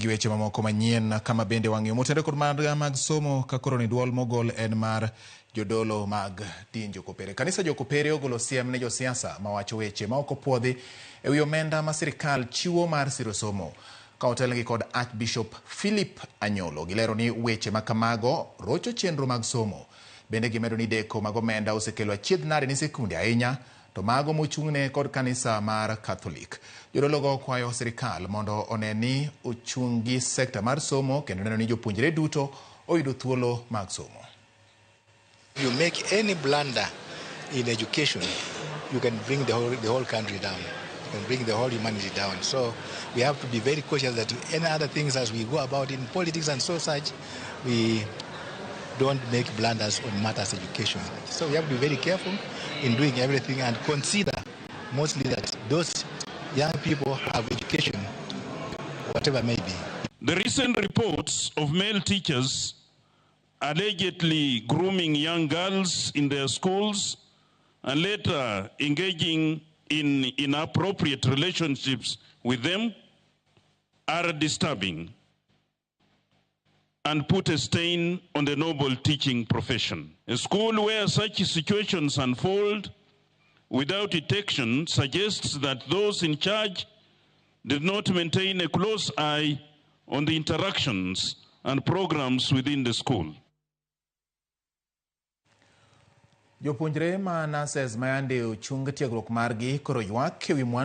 gi weche mamoko manyien kama bende wang'yo motende kod mag somo ka koro ni duol mogol en mar jodolo mag din Kopere. Kanisa Kopere ogolo siem ne josiasa mawacho weche ma ok opuodhi e wi omenda ma sirkal chiwo mar siro somo. Ka otelgi kod Archbishop Philip Anyolo gilero ni weche ma kamago rocho chenro mag somo. Bende gimedo ni deko mag omenda osekelo achiedh nade ni sikunde ahinya to mago mochung'ne kod kanisa mar Catholic. Jodologo kwayo sirkal mondo oneni ochungi sekta mar somo kendo neno ni jopuonjre duto oyudo thuolo mag somo. You make any blunder in education, you can bring the whole country down. You can bring the whole humanity down. So we have to be very cautious that any other things as we go about in politics and so such, we don't make blunders on matters education. So we have to be very careful in doing everything and consider mostly that those young people have education, whatever may be. The recent reports of male teachers allegedly grooming young girls in their schools and later engaging in inappropriate relationships with them are disturbing and put a stain on the noble teaching profession. A school where such situations unfold without detection suggests that those in charge did not maintain a close eye on the interactions and programs within the school. Jopuonjre ma nurses mayande ochung tiegruok margi koro ywak ewi mwandu